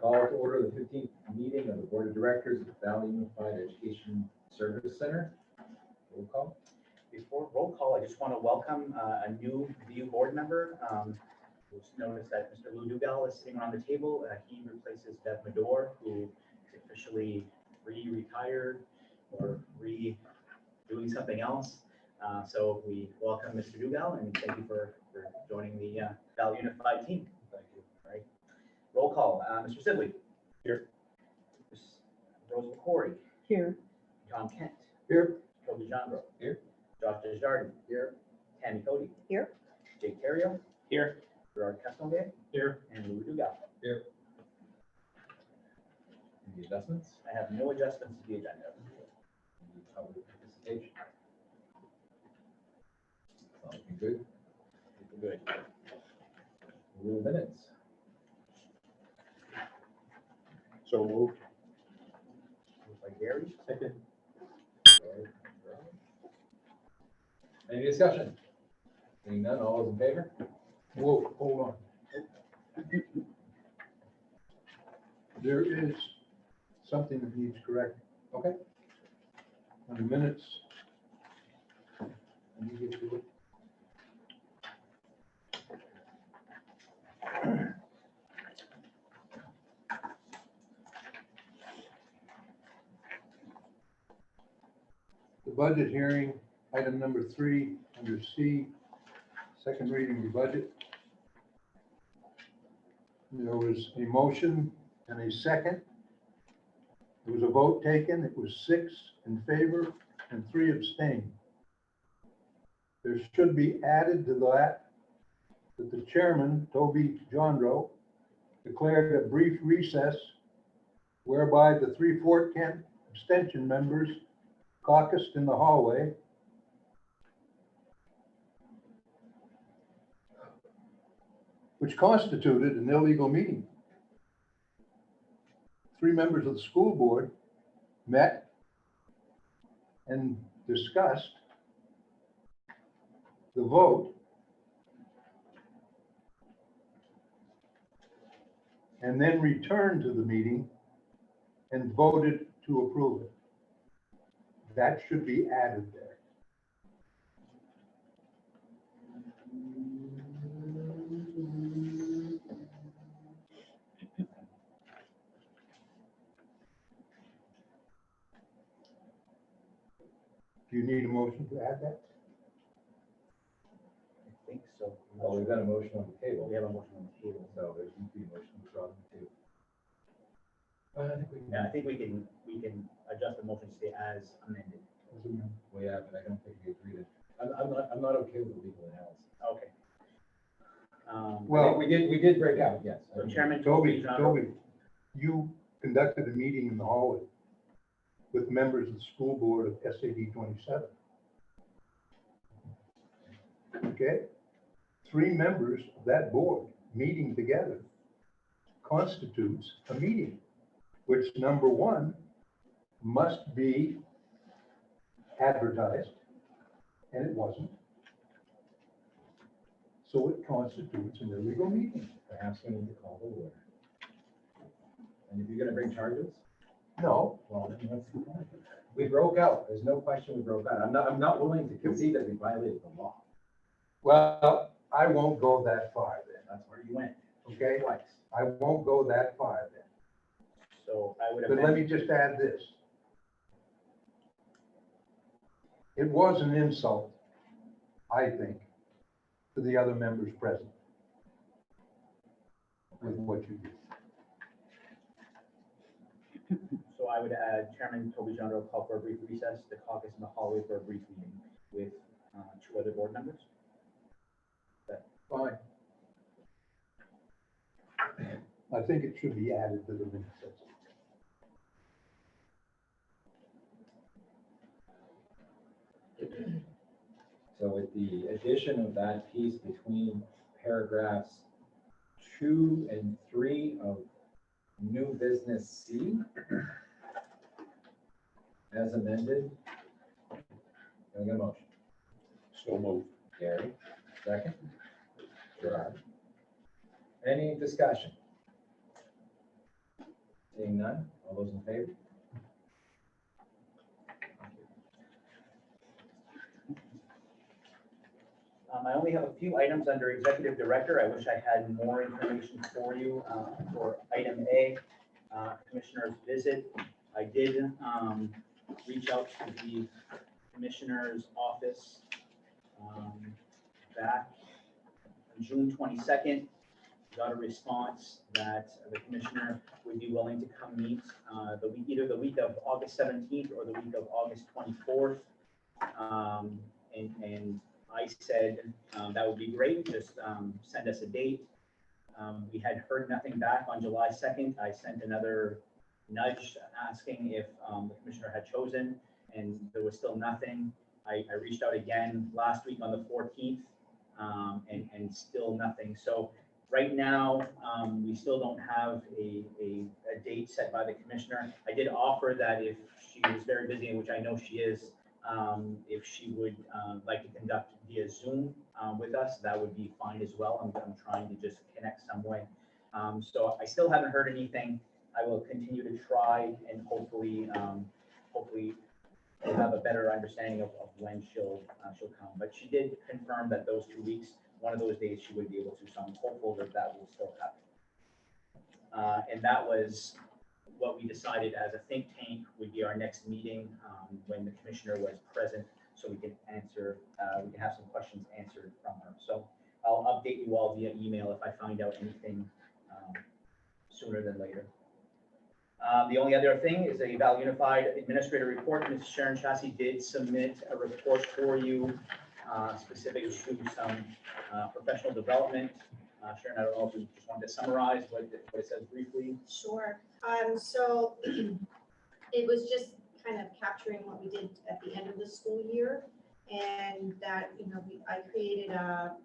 Call to order the 15th meeting of the Board of Directors of Valley Unified Education Service Center. Roll call. Before roll call, I just want to welcome a new VU board member. Just noticed that Mr. Lou Dugal is sitting around the table. He replaces Bev Medor, who is officially retired or doing something else. So we welcome Mr. Dugal and thank you for joining the Valley Unified team. Thank you. All right. Roll call. Mr. Sibley. Here. Ms. Rose McCory. Here. John Kent. Here. Toby Jandro. Here. Josh Desjardins. Here. Tammy Cody. Here. Jake Terrio. Here. Gerard Castonguay. Here. And Louis Dugal. Here. Any adjustments? I have no adjustments to the agenda. Any public participation? All looking good. Good. Rule minutes. So moved. Moved by Gary. Second. Any discussion? Seeing none, all those in favor? Whoa, hold on. There is something that needs correcting. Okay. On the minutes. Let me get to it. The budget hearing, item number 3, under C, second reading of the budget. There was a motion and a second. There was a vote taken. It was 6 in favor and 3 abstained. There should be added to that the chairman, Toby Jandro, declared a brief recess whereby the 3 Fort Kent abstention members caucused in the hallway. Which constituted an illegal meeting. 3 members of the school board met and discussed the vote and then returned to the meeting and voted to approve it. That should be added there. Do you need a motion to add that? I think so. Well, we've got a motion on the table. We have a motion on the table. So there's going to be a motion to draw on the table. I think we can. Yeah, I think we can adjust the motion to stay as amended. Well, yeah, but I don't think we agreed it. I'm not okay with the legal analysis. Okay. Well- We did break out, yes. So Chairman Toby, Jandro. Toby, you conducted a meeting in the hallway with members of the school board of SAD 27. Okay? 3 members of that board meeting together constitutes a meeting, which number 1 must be advertised, and it wasn't. So it constitutes an illegal meeting. Perhaps we need to call the lawyer. And if you're gonna bring charges, No, well, then let's. We broke out. There's no question we broke out. I'm not willing to concede that we violated the law. well, I won't go that far then, That's where you went okay? twice. I won't go that far then. So I would But let amend. me just add this. It was an insult, I think, to the other members present with what you did. So I would add Chairman Toby Jandro call for a brief recess, the caucus in the hallway for a brief meeting with 2 other board members. Fine. I think it should be added to the minutes. That's all. So with the addition of that piece between paragraphs 2 and 3 of new business C, as amended, can I get a motion? So moved. Gary, second. Gerard. Any discussion? Seeing none, all those in favor? I only have a few items under Executive Director. I wish I had more information for you. For item A, Commissioner's visit. I did reach out to the Commissioner's office back on June 22nd. Got a response that the Commissioner would be willing to come meet either the week of August 17th or the week of August 24th. And I said that would be great, just send us a date. We had heard nothing back on July 2nd. I sent another nudge asking if the Commissioner had chosen, and there was still nothing. I reached out again last week on the 14th, and still nothing. So right now, we still don't have a date set by the Commissioner. I did offer that if she was very busy, which I know she is, if she would like to conduct via Zoom with us, that would be fine as well. I'm trying to just connect some way. So I still haven't heard anything. I will continue to try, and hopefully we'll have a better understanding of when she'll come. But she did confirm that those 2 weeks, one of those days she would be able to, so I'm hopeful that that will still happen. And that was what we decided as a think tank would be our next meeting when the Commissioner was present, so we can answer, we can have some questions answered from her. So I'll update you all via email if I find out anything sooner than later. The only other thing is a Val Unified Administrator report. Ms. Sharon Chassis did submit a report for you specific to some professional development. Sharon, I don't know if you just wanted to summarize what it says briefly. Sure. So it was just kind of capturing what we did at the end of the school year, and that, I created a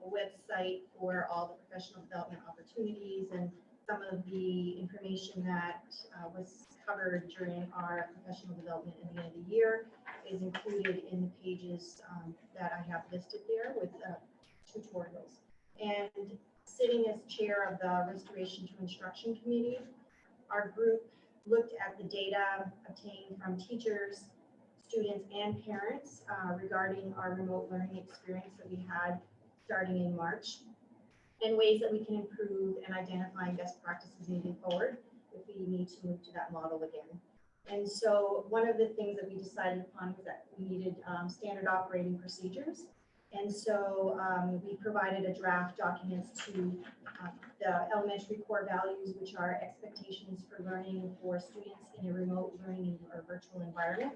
website for all the professional development opportunities, and some of the information that was covered during our professional development at the end of the year is included in the pages that I have listed there with tutorials. And sitting as chair of the Restoration to Instruction Committee, our group looked at the data obtained from teachers, students, and parents regarding our remote learning experience that we had starting in March, and ways that we can improve and identifying best practices moving forward if we need to move to that model again. And so one of the things that we decided upon was that we needed standard operating procedures. And so we provided a draft documents to the elementary core values, which are expectations for learning for students in a remote learning or virtual environment.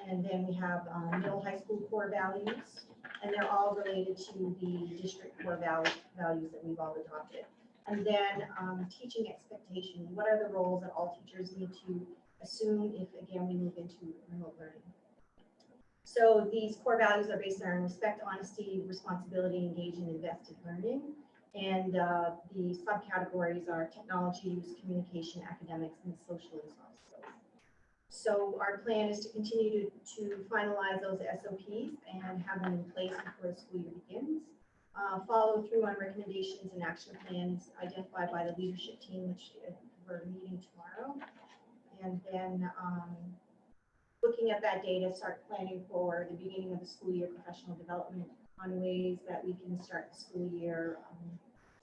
And then we have middle high school core values, and they're all related to the district core values that we've all adopted. And then teaching expectations. What are the roles that all teachers need to assume if, again, we move into remote learning? So these core values are based on respect, honesty, responsibility, engage, and invested learning. And the subcategories are technology use, communication, academics, and social and soft skills. So our plan is to continue to finalize those SOPs and have them in place before the school year begins. Follow through on recommendations and action plans identified by the leadership team, which we're meeting tomorrow. And then looking at that data, start planning for the beginning of the school year professional development on ways that we can start the school year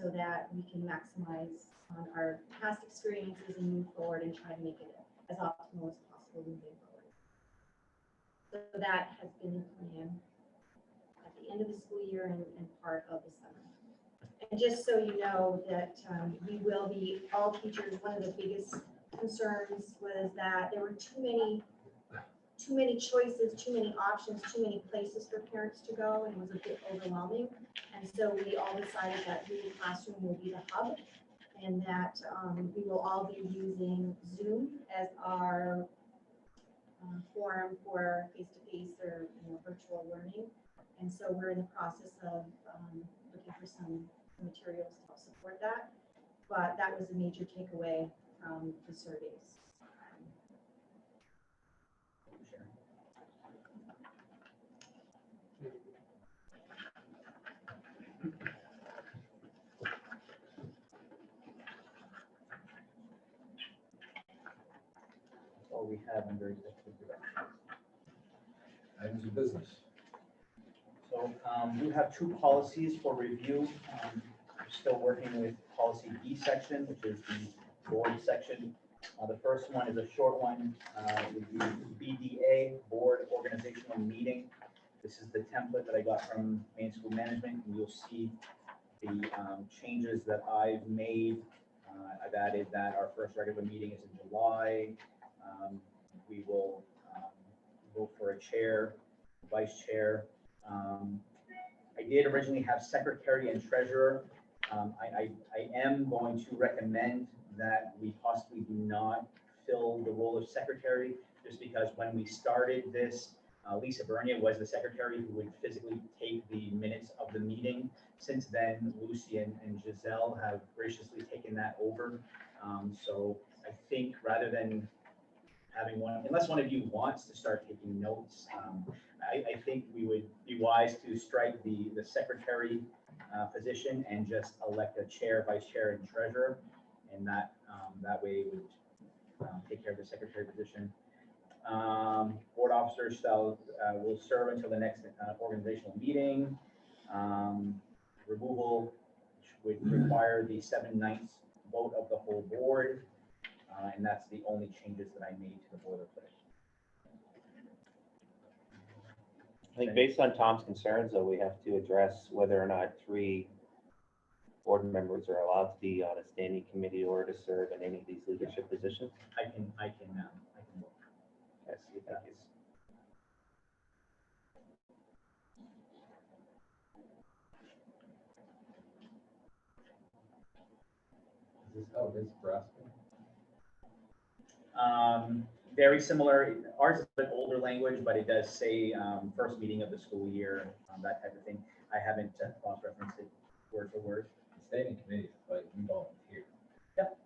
so that we can maximize on our past experiences and move forward and try to make it as optimal as possible moving forward. So that has been the plan at the end of the school year and part of the summer. And just so you know that we will be, all teachers, one of the biggest concerns was that there were too many choices, too many options, too many places for parents to go, and it was a bit overwhelming. And so we all decided that Google Classroom will be the hub, and that we will all be using Zoom as our forum for face-to-face or virtual learning. And so we're in the process of looking for some materials to help support that. But that was a major takeaway from the surveys. That's all we have under executive direction. Items of business. So we have two policies for review. We're still working with policy B section, which is the board section. The first one is a short one, would be BDA, Board Organizational Meeting. This is the template that I got from Maine School Management, and you'll see the changes that I've made. I've added that our first regular meeting is in July. We will vote for a chair, vice chair. I did originally have secretary and treasurer. I am going to recommend that we possibly do not fill the role of secretary, just because when we started this, Lisa Bernia was the secretary who would physically take the minutes of the meeting. Since then, Lucy and Giselle have graciously taken that over. So I think rather than having one, unless one of you wants to start taking notes, I think we would be wise to strike the secretary position and just elect a chair, vice chair, and treasurer. And that way it would take care of the secretary position. Board officers will serve until the next organizational meeting. Removal would require the 7/9 vote of the whole board. And that's the only changes that I made to the boilerplate. I think based on Tom's concerns, though, we have to address whether or not 3 board members are allowed to be on a standing committee or to serve in any of these leadership positions. I can look. Yes, you think is. Is this how it is for us? Very similar. Ours is a bit older language, but it does say first meeting of the school year, that type of thing. I haven't cross-referenced it word for word. Standing committee, but you volunteer. Yep.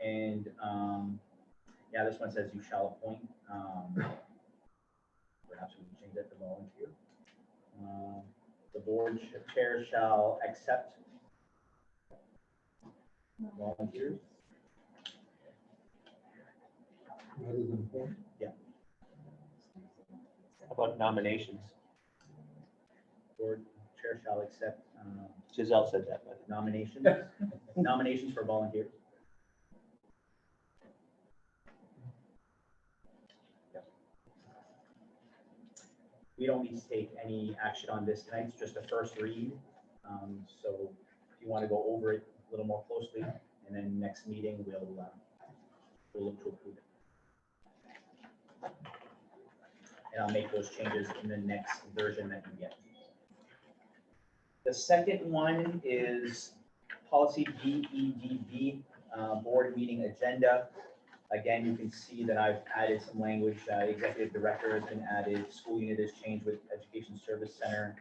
And yeah, this one says you shall appoint. Perhaps we can change that to volunteer. The board chair shall accept volunteers. Rather than point. How about nominations? Board chair shall accept Giselle said that, but nominations for volunteers. We don't need to take any action on this tonight. It's just a first read. So if you want to go over it a little more closely, and then next meeting we'll look to approve it. And I'll make those changes in the next version that you get. The second one is policy BEDB, board meeting agenda. Again, you can see that I've added some language. Executive director has been added. School unit has changed with Education Service Center.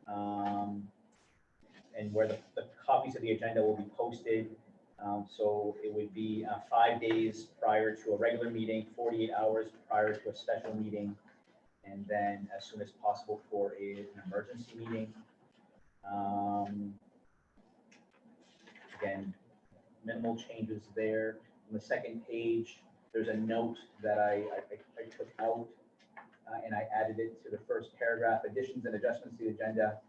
And where the copies of the agenda will be posted. So it would be 5 days prior to a regular meeting, 48 hours prior to a special meeting, and then as soon as possible for an emergency meeting. Again, minimal changes there. On the second page, there's a note that I took out and I added it to the first paragraph. Additions and adjustments to the agenda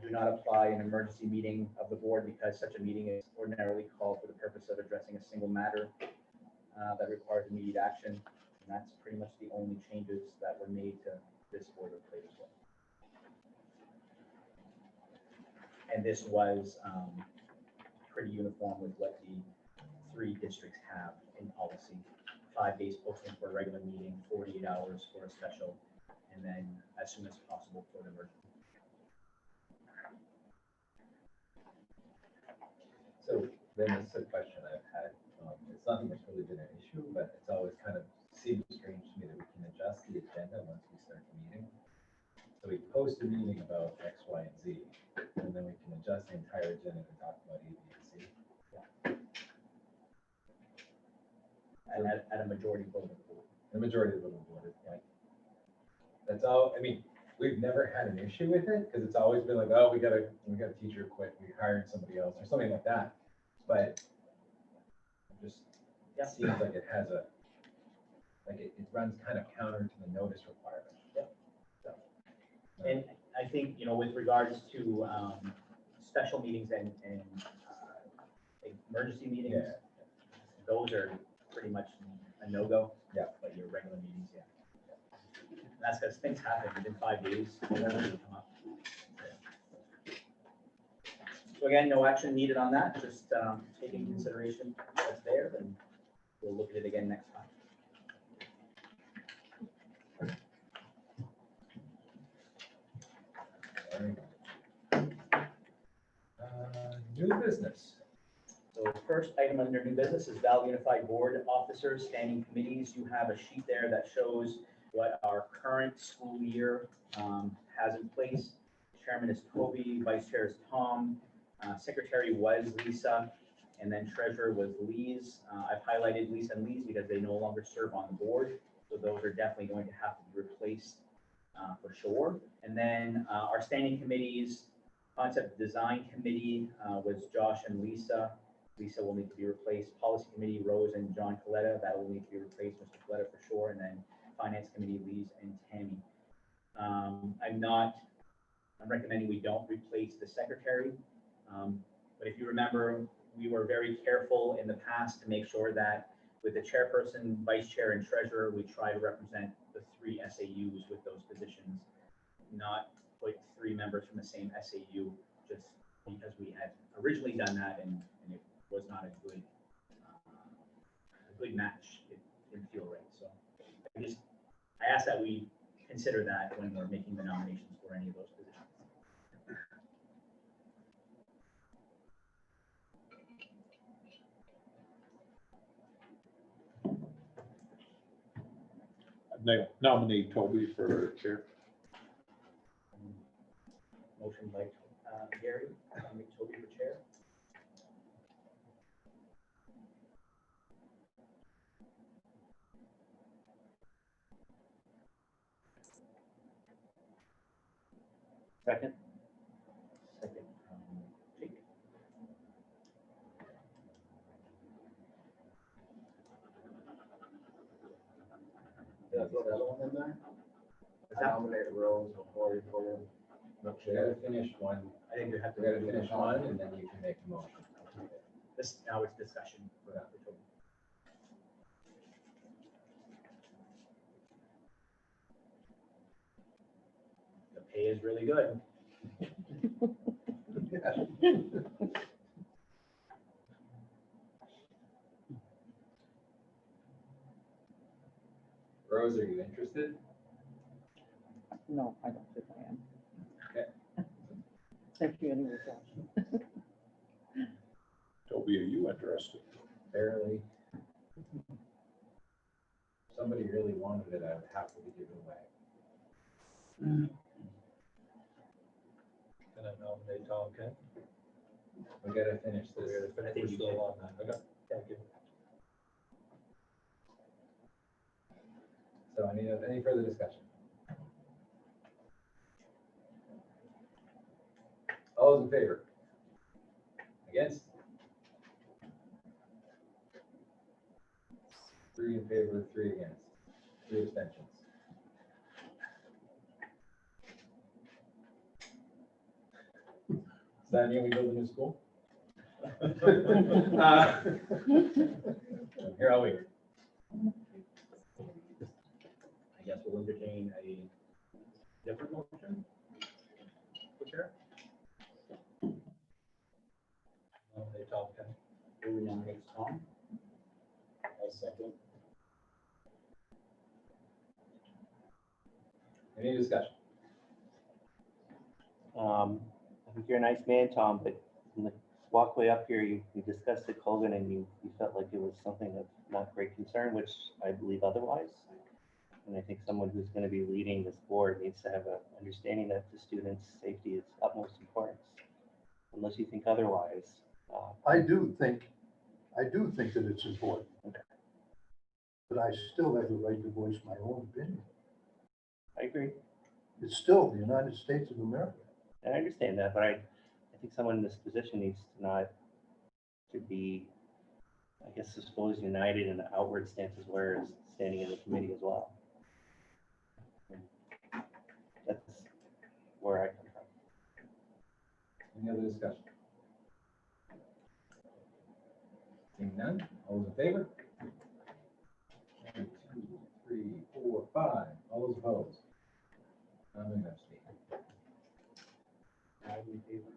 do not apply in an emergency meeting of the board because such a meeting is ordinarily called for the purpose of addressing a single matter that requires immediate action. And that's pretty much the only changes that were made to this boilerplate as well. And this was pretty uniform with what the 3 districts have in policy. 5 days posting for a regular meeting, 48 hours for a special, and then as soon as possible for the emergency. So then this is a question I've had. It's nothing that's really been an issue, but it's always kind of seems strange to me that we can adjust the agenda once we start the meeting. So we post a meeting about X, Y, and Z, and then we can adjust the entire agenda to talk about A, B, and C. And at a majority vote of the board. The majority of the board is like, that's all, I mean, we've never had an issue with it, because it's always been like, oh, we got a teacher quit, we hired somebody else, or something like that. But it just Yeah. seems like it has a like it runs kind of counter to the notice requirement. And I think, with regards to special meetings and emergency meetings, Yeah. those are pretty much a no-go. Yeah. But your regular meetings, yeah. And that's because things happen within 5 days. They come up. So again, no action needed on that, just taking into consideration what's there, and we'll look at it again next time. New business. So first item under new business is Val Unified Board Officers, Standing Committees. You have a sheet there that shows what our current school year has in place. Chairman is Toby, Vice Chair is Tom, Secretary was Lisa, and then Treasurer was Lise. I've highlighted Lisa and Lise because they no longer serve on the board, so those are definitely going to have to be replaced for sure. And then our standing committees, Concept Design Committee was Josh and Lisa. Lisa will need to be replaced. Policy Committee, Rose and John Coletta, that will need to be replaced, Mr. Coletta for sure. And then Finance Committee, Lise and Tammy. I'm recommending we don't replace the secretary. But if you remember, we were very careful in the past to make sure that with the chairperson, vice chair, and treasurer, we try to represent the 3 SAUs with those positions, not put 3 members from the same SAU, just because we had originally done that and it was not a good match. It didn't feel right. So I ask that we consider that when we're making the nominations for any of those positions. Nominate Toby for chair. Motion by Gary, nominate Toby for chair. Second? Second, Jake. That's another one in there? Is that- Nominate Rose before you put in the We chair. gotta finish one, I think we have to. we gotta finish one and then you can make a motion. This, now it's discussion for Toby. The pay is really good. Rose, are you interested? No, I don't think I am. Okay. Thank you anyway, Josh. Toby, are you interested? Barely. If somebody really wanted it, I would happily give it away. Can I nominate Tom Kent? We gotta finish this. I think you did. on that. Okay, thank you. So any further discussion? All those in favor? Against? 3 in favor, 3 against, 3 abstentions. Does that mean we build a new school? Here I'll wait. I guess we'll entertain a different motion. For chair, Nominate Tom Kent. who nominates Tom? I second. Any discussion? I think you're a nice man, Tom, but in the walkway up here, you discussed it, Colgan, and you felt like it was something of not great concern, which I believe otherwise. And I think someone who's going to be leading this board needs to have an understanding that the students' safety is utmost importance. Unless you think otherwise. I do think that it's important. But I still have the right to voice my own opinion. I agree. It's still the United States of America. And I understand that, but I think someone in this position needs to not to be I guess, I suppose, united in outward stances, whereas standing in the committee as well. And that's where I come from. Any other discussion? Seeing none, all those in favor? 1, 2, 3, 4, 5. All those opposed? I'm going to abstain. I'm in favor.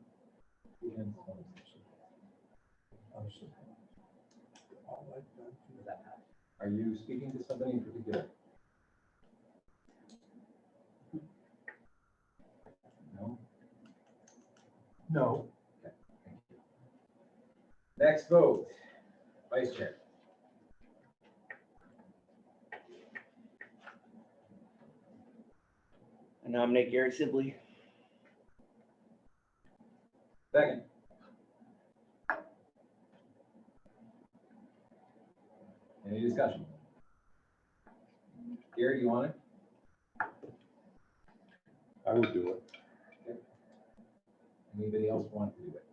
Against, one abstention. Does that pass? Are you speaking to somebody in particular? No? No. Okay, thank you. Next vote, vice chair. I nominate Gary Sibley. Second. Any discussion? Gary, you want it? I would do it. Anybody else want to do it?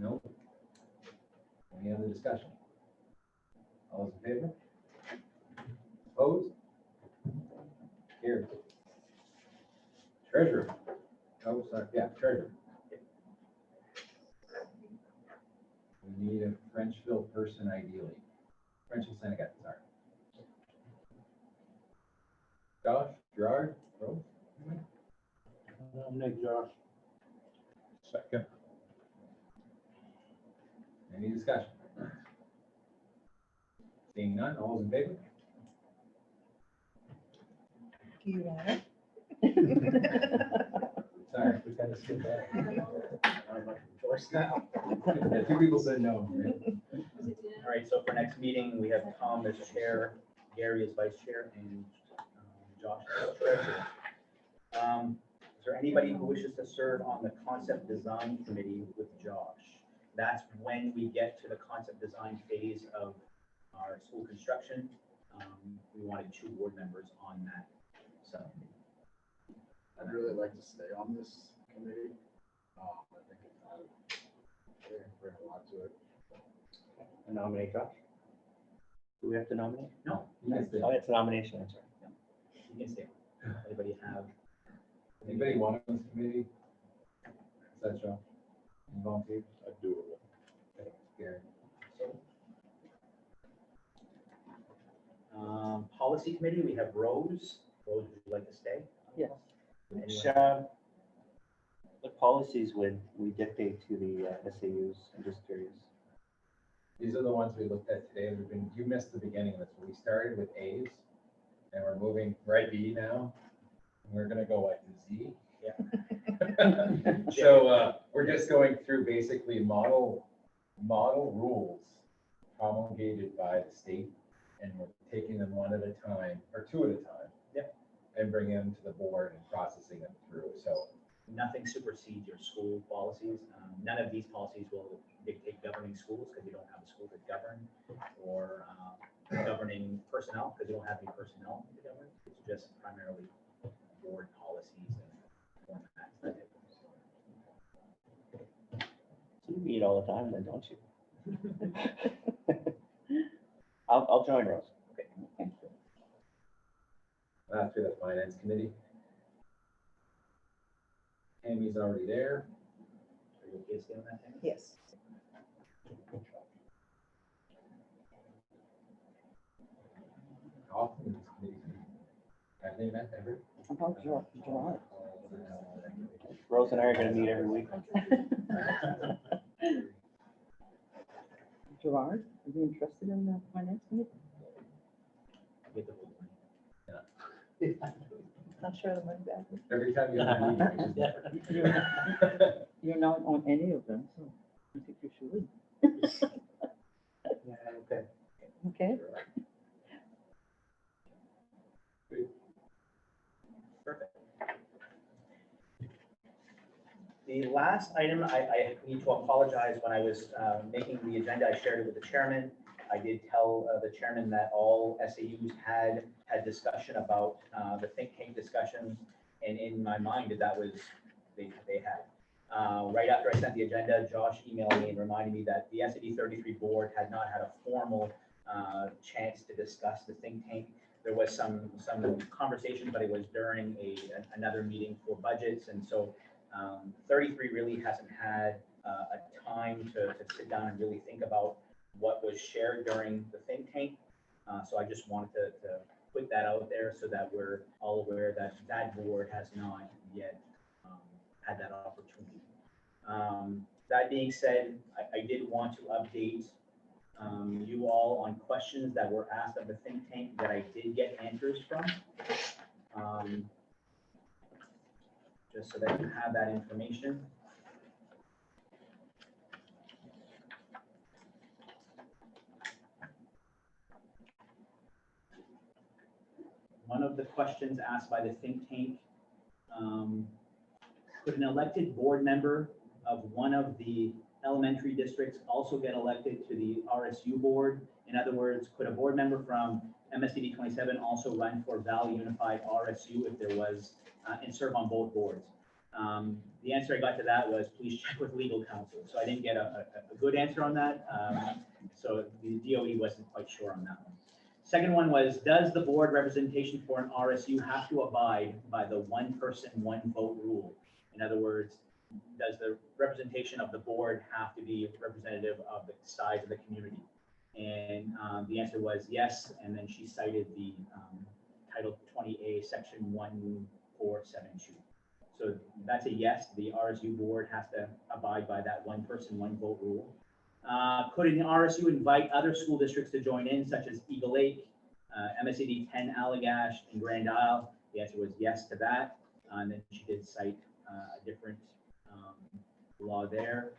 No? Any other discussion? All those in favor? Opposed? Carried. Treasurer. Oh, sorry, yeah, treasurer. We need a Frenchville person ideally. Frenchville Seneca, sorry. Josh, Gerard, Rose? Nominate Josh. Second. Any discussion? Seeing none, all those in favor? Do you want it? Sorry. We kind of skipped that. I don't have much of a choice now. Yeah, 2 people said no, right? All right, so for next meeting, we have Tom as chair, Gary as vice chair, and Josh as treasurer. Is there anybody who wishes to serve on the concept design committee with Josh? That's when we get to the concept design phase of our school construction. We wanted 2 board members on that. So I'd really like to stay on this committee. I think it bring a lot to it. I nominate Josh. Do we have to nominate? no, You can stay. Oh, it's a nomination, that's right. you can stay. Anybody have? Anybody want on this committee? Is that Joe? You volunteer? I'd do it. Okay, Gary. Policy committee, we have Rose. Rose, would you like to stay? Yes. Which, Anyone? what policies would we dictate to the SAUs? I'm just curious. These are the ones we looked at today. You missed the beginning of this. We started with A's and we're at B now. And we're gonna go what, to Z? Yeah. So, we're just going through basically model rules promulgated by the state. And we're taking them one at a time, or 2 at a time. Yep. And bringing them to the board and processing them through. So, Nothing supersedes your school policies. None of these policies will dictate governing schools because you don't have a school to govern, or governing personnel because you don't have any personnel to govern. It's just primarily board policies and formats. that type of stuff. So you meet all the time then, don't you? I'll join Rose. after the finance committee. Tammy's already there. Are you okay staying on that, Tammy? Yes. Often this committee. Have they met ever? About Gerard. Rose and I are gonna meet every week. Gerard, are you interested in the finance committee? Get the whole thing. Not sure the money back. Every time you have a meeting. you just- You're not on any of them, so I think you should. Yeah, okay. Okay. Perfect. The last item, I need to apologize. When I was making the agenda, I shared it with the chairman. I did tell the chairman that all SAUs had discussion about the think tank discussion. And in my mind, that was, they had. Right after I sent the agenda, Josh emailed me and reminded me that the SAD 33 board had not had a formal chance to discuss the think tank. There was some conversation, but it was during another meeting for budgets. And so 33 really hasn't had a time to sit down and really think about what was shared during the think tank. So I just wanted to put that out there so that we're all aware that that board has not yet had that opportunity. That being said, I did want to update you all on questions that were asked of the think tank that I did get answers from. Just so that you have that information. One of the questions asked by the think tank, could an elected board member of one of the elementary districts also get elected to the RSU board? In other words, could a board member from MSCD 27 also run for Valley Unified RSU if there was, and serve on both boards? The answer I got to that was, please check with legal counsel. So I didn't get a good answer on that. So the DOE wasn't quite sure on that one. Second one was, does the board representation for an RSU have to abide by the one person, one vote rule? In other words, does the representation of the board have to be representative of the size of the community? And the answer was yes. And then she cited the Title 20A, Section 1472. So that's a yes. The RSU board has to abide by that one person, one vote rule. Could an RSU invite other school districts to join in, such as Eagle Lake, MSAD 10 Allagash, and Grand Isle? The answer was yes to that. And then she did cite a different law there.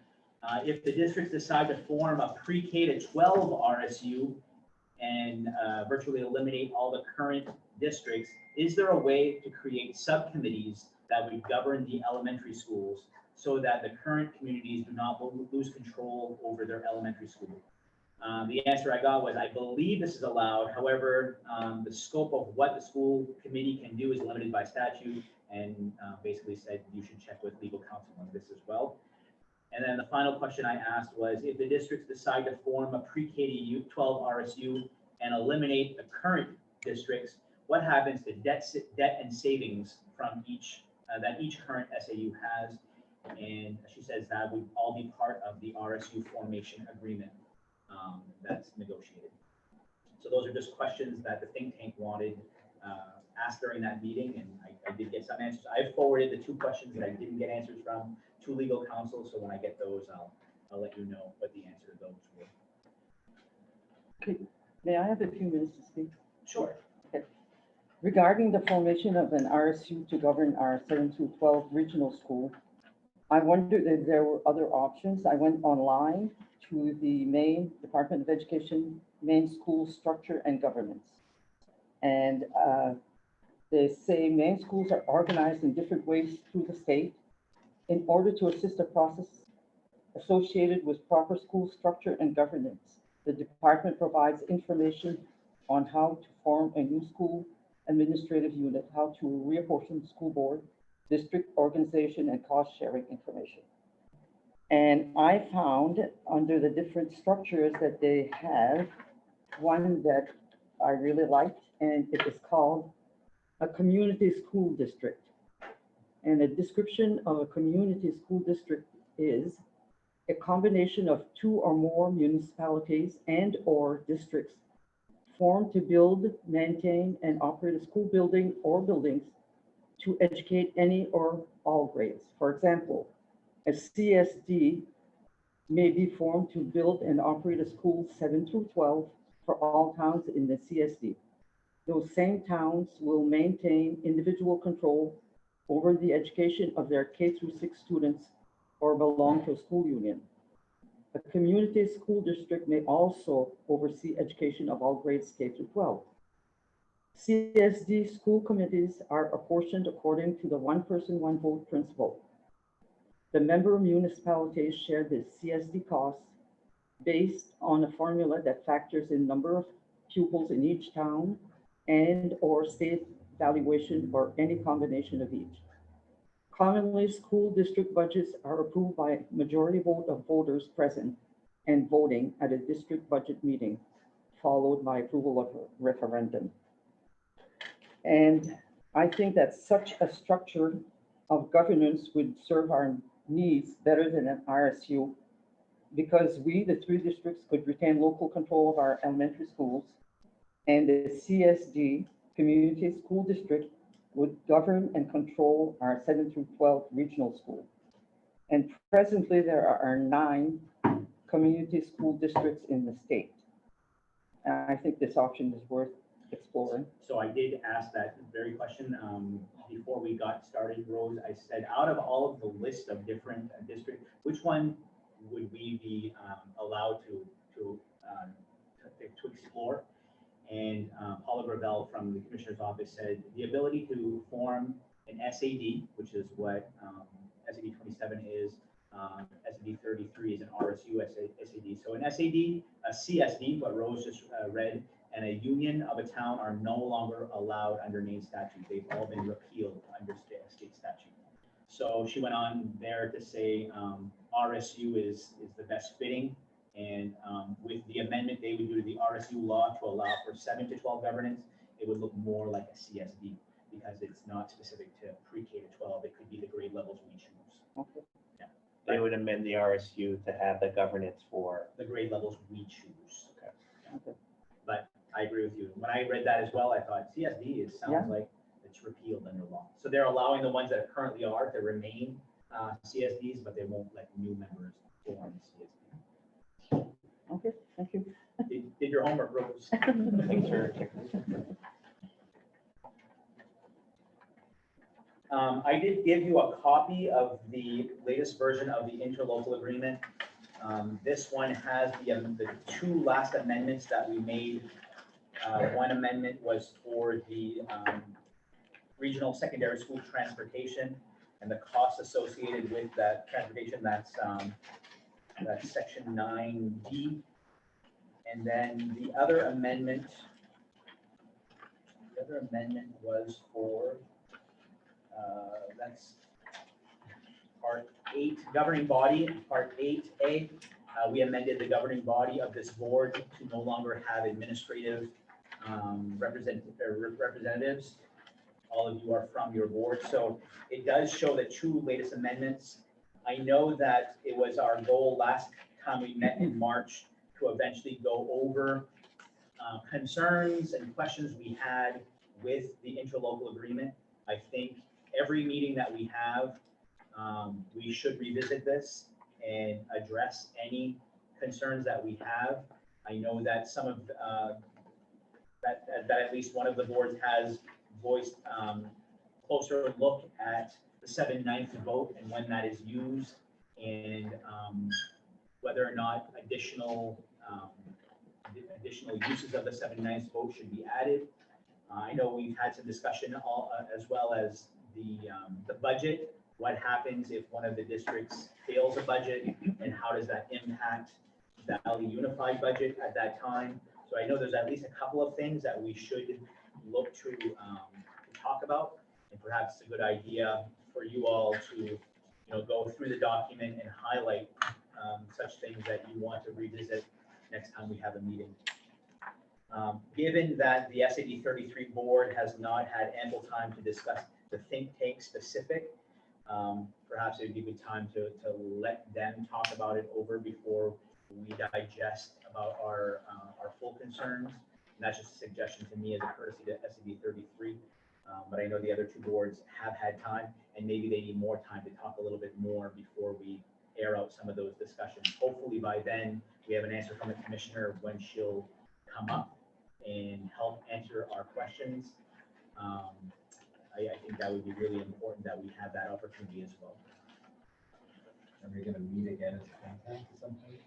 If the districts decide to form a pre-K to 12 RSU and virtually eliminate all the current districts, is there a way to create subcommittees that would govern the elementary schools so that the current communities do not lose control over their elementary school? The answer I got was, I believe this is allowed. However, the scope of what the school committee can do is limited by statute, and basically said you should check with legal counsel on this as well. And then the final question I asked was, if the districts decide to form a pre-K to 12 RSU and eliminate the current districts, what happens to debt and savings from each that each current SAU has? And she says that would all be part of the RSU formation agreement that's negotiated. So those are just questions that the think tank wanted asked during that meeting, and I did get some answers. I forwarded the two questions that I didn't get answers from to legal counsel, so when I get those, I'll let you know what the answer to those were. Okay, may I have a few minutes to speak? Sure. Regarding the formation of an RSU to govern our 7 through 12 regional school, I wondered if there were other options. I went online to the Maine Department of Education, Maine School Structure and Governance. And they say Maine schools are organized in different ways through the state. In order to assist the process associated with proper school structure and governance, the department provides information on how to form a new school administrative unit, how to reapportion school board, district organization, and cost sharing information. And I found under the different structures that they have, one that I really liked, and it is called a community school district. And a description of a community school district is a combination of two or more municipalities and or districts formed to build, maintain, and operate a school building or buildings to educate any or all grades. For example, a CSD may be formed to build and operate a school 7 through 12 for all towns in the CSD. Those same towns will maintain individual control over the education of their K through 6 students or belong to a school union. A community school district may also oversee education of all grades K through 12. CSD school committees are apportioned according to the one person, one vote principle. The member municipalities share the CSD costs based on a formula that factors in number of pupils in each town and or state valuation or any combination of each. Commonly, school district budgets are approved by majority vote of voters present and voting at a district budget meeting, followed by approval of a referendum. And I think that such a structure of governance would serve our needs better than an RSU, because we, the three districts, could retain local control of our elementary schools, and the CSD, Community School District, would govern and control our 7 through 12 regional school. And presently, there are 9 community school districts in the state. And I think this option is worth exploring. So I did ask that very question before we got started, Rose. I said, out of all of the list of different districts, which one would we be allowed to explore? And Paula Gravel from the Commissioner's Office said the ability to form an SAD, which is what SAD 27 is, SAD 33 is an RSU SAD. So an SAD, a CSD, what Rose just read, and a union of a town are no longer allowed under Maine statute. They've all been repealed under state statute. So she went on there to say RSU is the best fitting. And with the amendment they would do to the RSU law to allow for 7 to 12 governance, it would look more like a CSD because it's not specific to pre-K to 12. It could be the grade levels we choose. Okay. Yeah. They would amend the RSU to have the governance for. The grade levels we choose. Okay. Yeah. Okay. But I agree with you. When I read that as well, I thought CSD sounds Yeah. like it's repealed under law. So they're allowing the ones that currently are to remain CSDs, but they won't let new members form CSD. Okay, thank you. Did your homework, Rose? Thanks for I did give you a copy of the latest version of the interlocal agreement. This one has the 2 last amendments that we made. One amendment was for the regional secondary school transportation and the costs associated with that transportation. That's section 9D. And then the other amendment was for, that's part 8, governing body, part 8A. We amended the governing body of this board to no longer have administrative representatives. All of you are from your board. So it does show the 2 latest amendments. I know that it was our goal last time we met in March to eventually go over concerns and questions we had with the interlocal agreement. I think every meeting that we have, we should revisit this and address any concerns that we have. I know that some of that at least one of the boards has voiced closer look at the 7/9 vote and when that is used, and whether or not additional uses of the 7/9 vote should be added. I know we've had some discussion as well as the budget. What happens if one of the districts fails a budget, and how does that impact the Valley Unified budget at that time? So I know there's at least a couple of things that we should look to talk about, and perhaps it's a good idea for you all to go through the document and highlight such things that you want to revisit next time we have a meeting. Given that the SAD 33 board has not had ample time to discuss the think tank specific, perhaps it would be a good time to let them talk about it over before we digest about our full concerns. And that's just a suggestion to me as a courtesy to SAD 33. But I know the other 2 boards have had time, and maybe they need more time to talk a little bit more before we air out some of those discussions. Hopefully by then we have an answer from the commissioner when she'll come up and help answer our questions. I think that would be really important that we have that opportunity as well. Are we gonna meet again as a think tank at some point?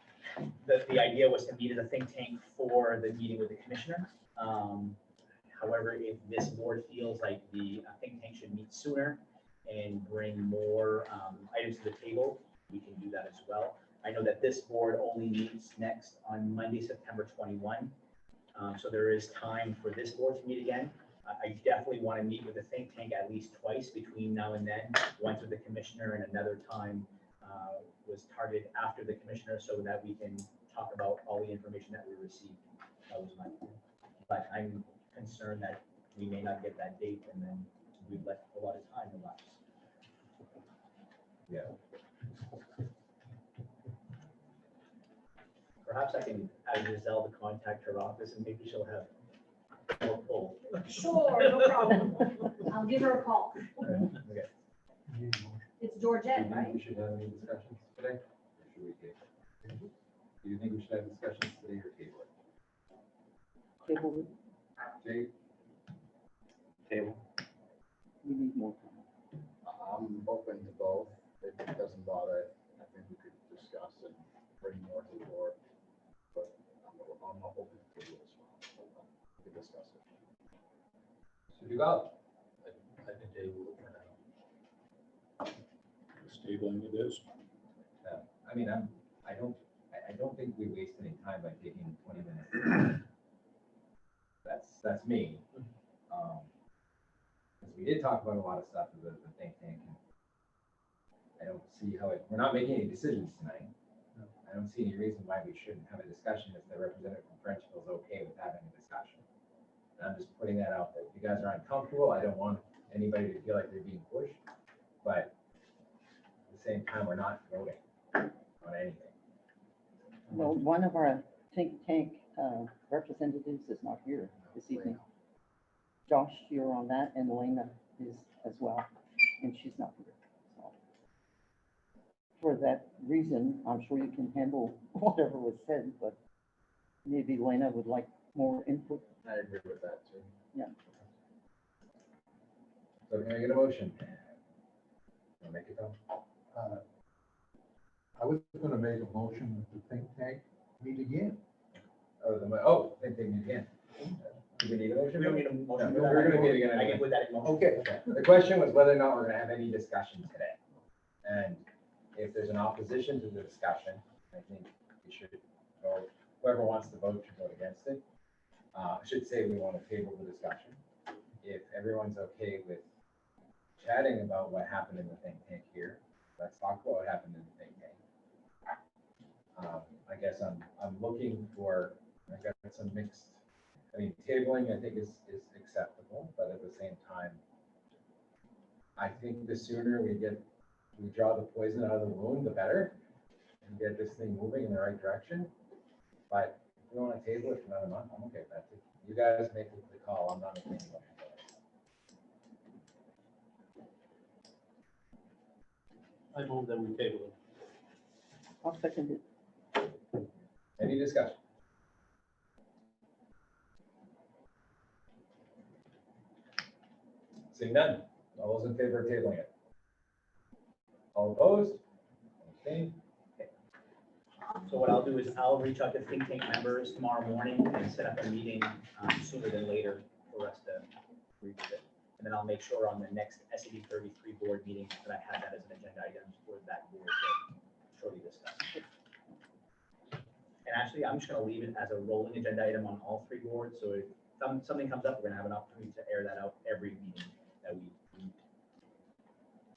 The idea was to meet as a think tank for the meeting with the commissioner. However, if this board feels like the think tank should meet sooner and bring more items to the table, we can do that as well. I know that this board only meets next on Monday, September 21. So there is time for this board to meet again. I definitely want to meet with the think tank at least twice between now and then, once with the commissioner and another time was targeted after the commissioner so that we can talk about all the information that we received. That was my point. But I'm concerned that we may not get that date and then we've let a lot of time elapse. Yeah. Perhaps I can have Giselle to contact her office and maybe she'll have more pull. Sure, no problem. I'll give her a call. Okay. It's Do you Georgette, think right? we should have any discussions today? Or should we table it? Do you think we should have discussions today or table it? Table, Jay, Table. we need more time. I'm open to both. If it doesn't bother, I think we could discuss and bring more to the board. But I'm not open to it as well. We could discuss it. should we go? I think they will for now. Stabling it is. I mean, I don't think we waste any time by taking 20 minutes. That's me. Because we did talk about a lot of stuff with the think tank. And I don't see how we're not making any decisions tonight. I don't see any reason why we shouldn't have a discussion if the representative from French feels okay with having a discussion. And I'm just putting that out there. If you guys are uncomfortable, I don't want anybody to feel like they're being pushed. But at the same time, we're not voting on anything. Well, one of our think tank representatives is not here this evening. Josh, you're on that, and Elena is as well, and she's not here. So for that reason, I'm sure you can handle whatever was said, but maybe Elena would like more input. I agree with that too. So can I get a motion? Wanna make it, Tom? I was gonna make a motion that the think tank meet again. Think they meet again. Do we need a motion? We don't need a motion. No, we're gonna meet again I anyway. can put that in motion. Okay. Okay. The question was whether or not we're gonna have any discussion today. And if there's an opposition to the discussion, I think we should vote, whoever wants to vote should vote against it. I should say we want to table the discussion. If everyone's okay with chatting about what happened in the think tank here, let's talk about what happened in the think tank. I guess I'm looking for, I've got some mixed, I mean, tabling I think is acceptable, but at the same time, I think the sooner we draw the poison out of the wound, the better, and get this thing moving in the right direction. But if we want to table it for another month, I'm okay with that. You guys make the call, I'm not making any motion. I move that we table it. I'll second it. Any discussion? Seeing none, all those in favor of tabling it? All opposed? Abstained? So what I'll do is I'll reach out to think tank members tomorrow morning and set up a meeting sooner than later for us to reach it. And then I'll make sure on the next SED 33 board meeting that I have that as an agenda item for that board to shortly discuss. And actually, I'm just gonna leave it as a rolling agenda item on all three boards. So if something comes up, we're gonna have an opportunity to air that out every meeting that we meet.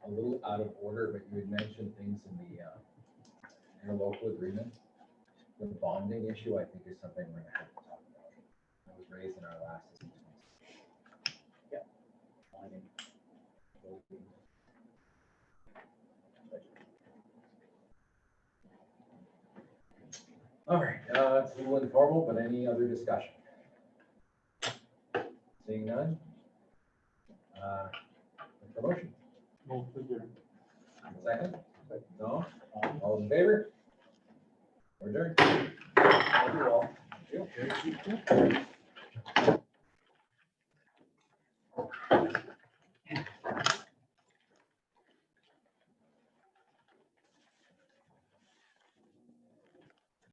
A little out of order, but you had mentioned things in the interlocal agreement. The bonding issue, I think, is something we're gonna have to talk about. That was raised in our last meeting. Finding, voting. All right, it's a little informal, but any other discussion? Seeing none? Promotion, Move to adjourn. second? No? All in favor? We're adjourned. Thank you all. Thank you.